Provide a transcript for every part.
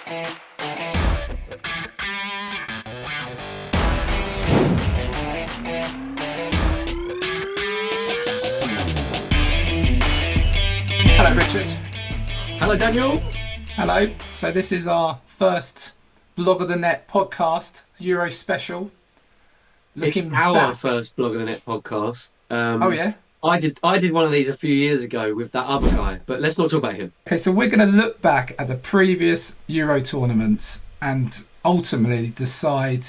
Hello, Richard. Hello, Daniel. Hello. So this is our first Blog of the Net podcast, Euro special. It's our first Blog of the Net podcast. Oh yeah? I did one of these a few years ago with that other guy, but let's not talk about him. Okay, so we're going to look back at the previous Euro tournaments and ultimately decide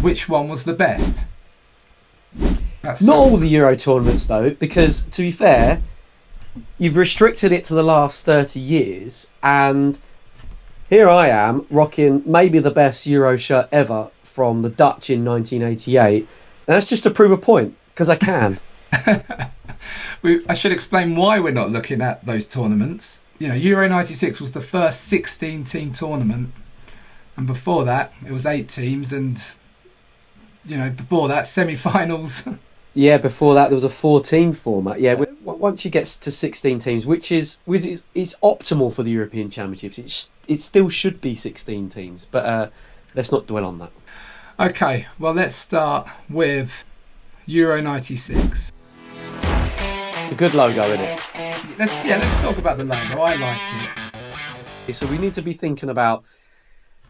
which one was the best. Not all the Euro tournaments though, because to be fair, you've restricted it to the last 30 years, and here I am rocking maybe the best Euro shirt ever from the Dutch in 1988, and that's just to prove a point, because I can. I should explain why we're not looking at those tournaments. You know, Euro 96 was the first 16-team tournament, and before that it was 8 teams, and you know, before that semi-finals. Yeah, before that there was a 4-team format. Yeah, once you get to 16 teams, which is optimal for the European Championships, it still should be 16 teams. But let's not dwell on that. Okay, well let's start with Euro 96. It's a good logo, isn't it? Let's talk about the logo. I like it. So we need to be thinking about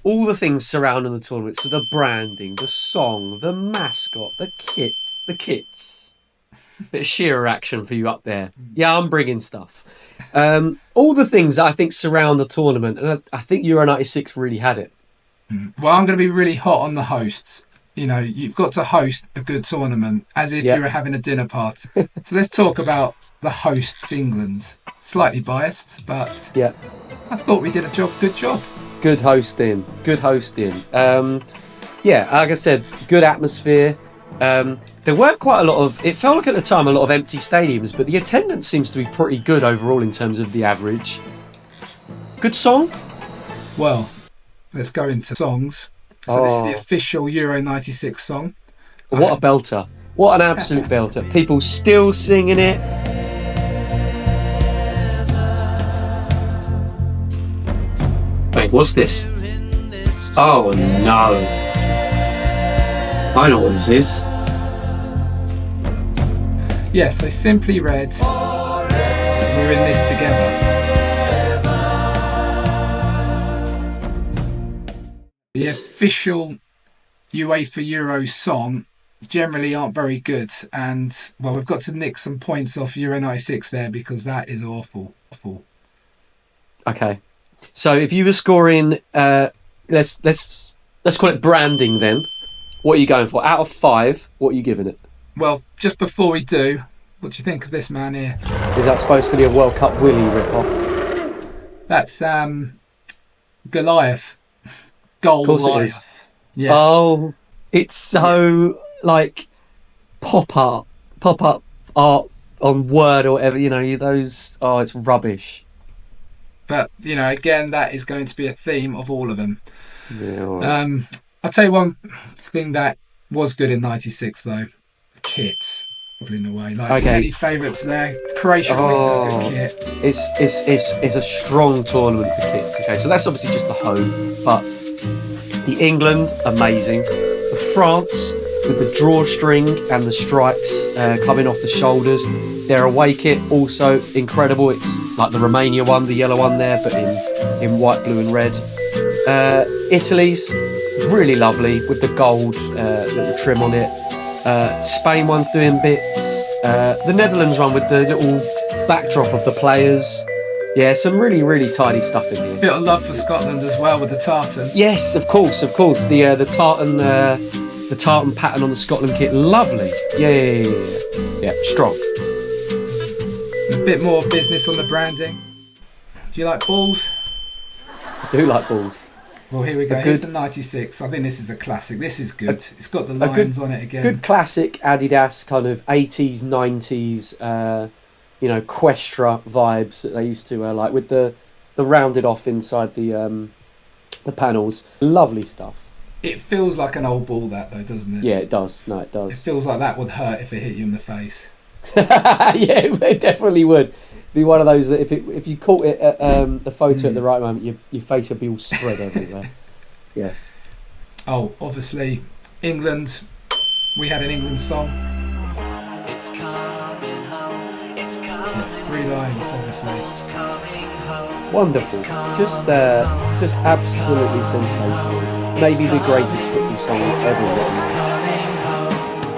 all the things surrounding the tournament. So the branding, the song, the mascot, the kits. Bit of Shearer action for you up there. Yeah, I'm bringing stuff. All the things that I think surround the tournament, and I think Euro 96 really had it. Well, I'm going to be really hot on the hosts. You know, you've got to host a good tournament as if you were having a dinner party. So let's talk about the hosts, England. Slightly biased, but yeah, I thought we did a good job. Good hosting. Yeah, like I said, good atmosphere. There weren't quite a lot of... It felt like at the time a lot of empty stadiums, but the attendance seems to be pretty good overall in terms of the average. Good song? Well, let's go into songs. So this is the official Euro 96 song. What a belter. What an absolute belter. People still singing it. Wait, what's this? Oh no. I know what this is. Yes, so simply read, we're in this together. The official UEFA Euro song generally aren't very good, and well, we've got to nick some points off Euro 96 there because that is awful. Okay, so if you were scoring, let's call it branding then. What are you going for? Out of 5, what are you giving it? Well, just before we do, what do you think of this man here? Is that supposed to be a World Cup Willy rip-off? That's Goliath. Goal. Of course it is. Yeah. Oh, it's so like pop-up art on Word or whatever, you know, those, it's rubbish. But, you know, again, that is going to be a theme of all of them. Yeah, all right. I'll tell you one thing that was good in 96 though. Kits. Probably in a way. Like, okay. Any favourites there? Croatia always did a good kit. It's a strong tournament for kits. Okay, so that's obviously just the home, but the England, amazing. The France with the drawstring and the stripes coming off the shoulders. Their away kit also incredible. It's like the Romania one, the yellow one there, but in white, blue, and red. Italy's really lovely with the gold little trim on it. Spain one's doing bits. The Netherlands one with the little backdrop of the players. Yeah, some really, really tidy stuff in here. Bit of love for Scotland as well with the tartan. Yes, of course. The tartan pattern on the Scotland kit, lovely. Yeah, strong. A bit more business on the branding. Do you like balls? I do like balls. Well, here we go. Here's the 96. I think this is a classic. This is good. It's got the lions on it again. Good classic Adidas kind of 80s, 90s, Questra vibes that they used to like with the rounded off inside the panels. Lovely stuff. It feels like an old ball, that though, doesn't it? Yeah, it does. No, it does. It feels like that would hurt if it hit you in the face. Yeah, it definitely would. be one of those that if you caught it at the photo at the right moment, your face would be all spread everywhere. Yeah. Oh, obviously, England. We had an England song. It's coming home. It's coming. It's 3 lines, obviously. Wonderful. Just absolutely sensational. Maybe the greatest football song ever written.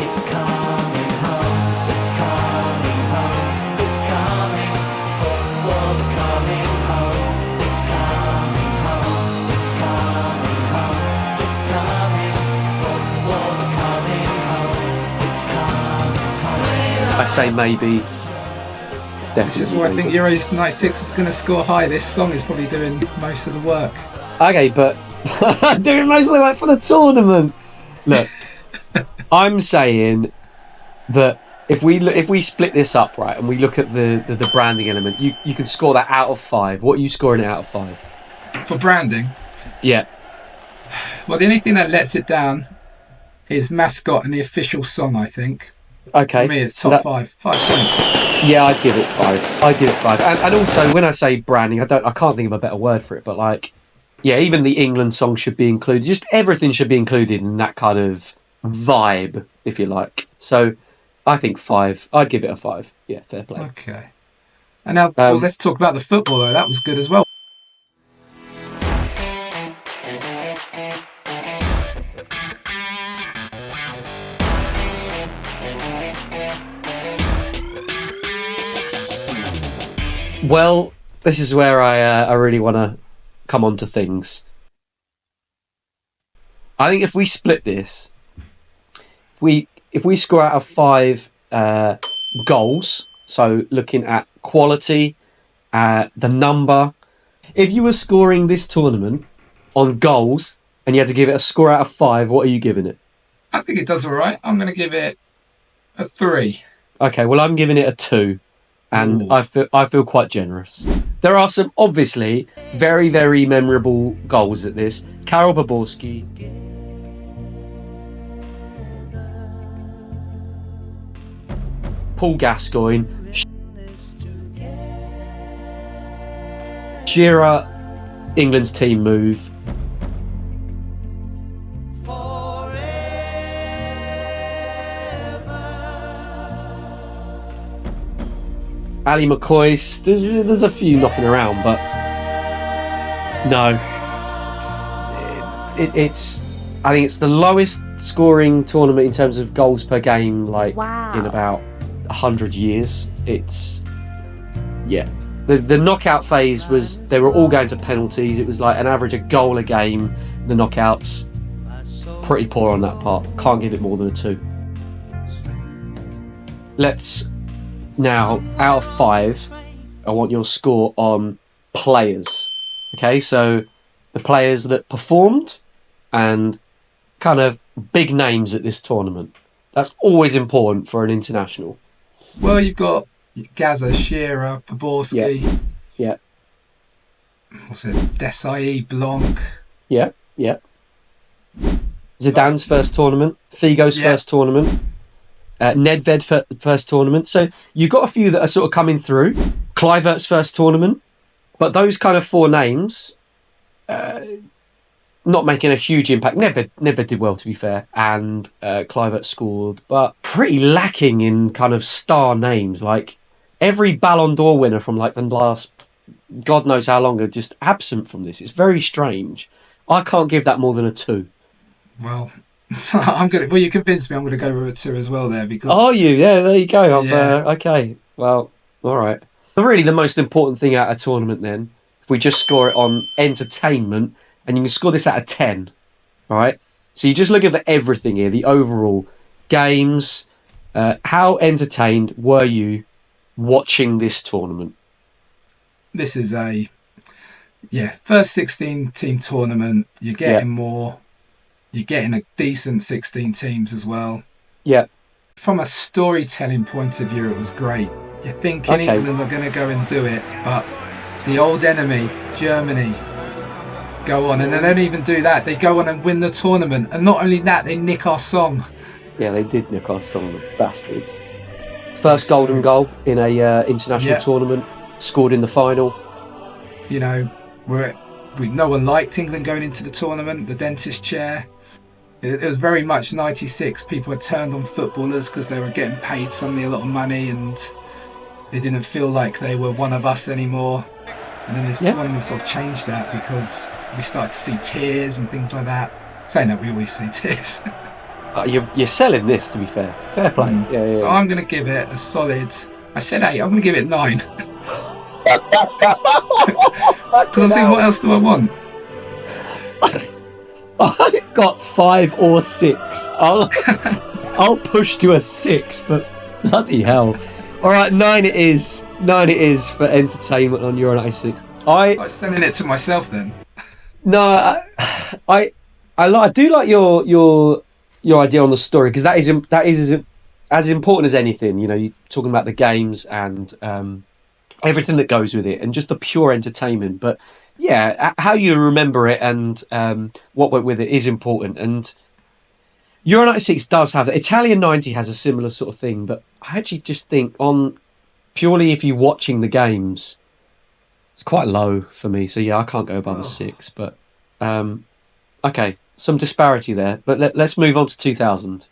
It's coming home. It's coming home. It's coming. Football's coming home. It's coming home. It's coming home. It's coming. Football's coming home. It's coming home. I say maybe. Definitely. This is why I think Euros 96 is going to score high. This song is probably doing most of the work. Okay, but doing most of the work for the tournament. Look, I'm saying that if we split this up, right, and we look at the branding element, you can score that out of 5. What are you scoring it out of 5? For branding? Yeah. Well, the only thing that lets it down is mascot and the official song, I think. Okay. For me, it's top 5. 5 points. Yeah, I'd give it 5. And also, when I say branding, I can't think of a better word for it, but like, yeah, even the England song should be included. Just everything should be included in that kind of vibe, if you like. So, I think 5. I'd give it a 5. Yeah, fair play. Okay. And now, well, let's talk about the football, though. That was good as well. Well, this is where I really want to come on to things. I think if we split this, if we score out of 5 goals, so looking at quality, the number, if you were scoring this tournament on goals and you had to give it a score out of 5, what are you giving it? I think it does all right. I'm going to give it a 3. Okay, well, I'm giving it a 2. And Ooh. I feel quite generous. There are some obviously very, very memorable goals at this. Karol Boborski. Paul Gascoigne. Shearer, England's team move. Ali McCoy's, there's a few knocking around, but no. It's I think it's the lowest scoring tournament in terms of goals per game, like in about 100 years. It's the knockout phase was, they were all going to penalties. It was like an average a goal a game. The knockouts, pretty poor on that part. Can't give it more than a 2. Let's now, out of 5, I want your score on players. Okay, so the players that performed and kind of big names at this tournament. That's always important for an international. Well, you've got Gaza, Shearer, Boborski. Yeah. What's it? Desai, Blanc. Yeah. Zidane's first tournament. Figo's first tournament. Nedved first tournament. So you've got a few that are sort of coming through. Kluivert's first tournament. But those kind of 4 names, not making a huge impact. Nedved did well, to be fair. And Kluivert scored. But pretty lacking in kind of star names. Like every Ballon d'Or winner from like the last God knows how long are just absent from this. It's very strange. I can't give that more than a 2. Well, Well, you convinced me. I'm gonna go with a 2 as well there because. Are you? Yeah, there you go. Okay. Well, all right. But really, the most important thing out of a tournament, then, if we just score it on entertainment, and you can score this out of 10, all right. So you're just looking for everything here: the overall games. How entertained were you watching this tournament? This is first 16 team tournament. You're getting more. You're getting a decent 16 teams as well. Yeah. From a storytelling point of view, it was great. You're thinking England are going to go and do it, but the old enemy, Germany, go on. And they don't even do that. They go on and win the tournament. And not only that, they nick our song. Yeah, they did nick our song, the bastards. First golden goal in a international tournament. scored in the final. You know, no one liked England going into the tournament. The dentist chair. It was very much '96. People had turned on footballers because they were getting paid suddenly a lot of money, and they didn't feel like they were one of us anymore. And then this tournament sort of changed that because we started to see tears and things like that. Saying that, we always see tears. You're selling this, to be fair. Fair play. Yeah. So I'm going to give it a solid. I said 8. I'm going to give it 9. Because I'm saying, what else do I want? I've got 5 or 6. I'll push to a 6, but bloody hell. All right, 9 it is. 9 it is for entertainment on Euro 96. I'm sending it to myself then. No, I do like your idea on the story, because that is as important as anything. You know, you're talking about the games and everything that goes with it, and just the pure entertainment. But yeah, how you remember it and what went with it is important. And Euro 96 does have that. Italian 90 has a similar sort of thing, but I actually just think on purely if you're watching the games, it's quite low for me. So yeah, I can't go above a 6. But okay, some disparity there. But let's move on to 2000.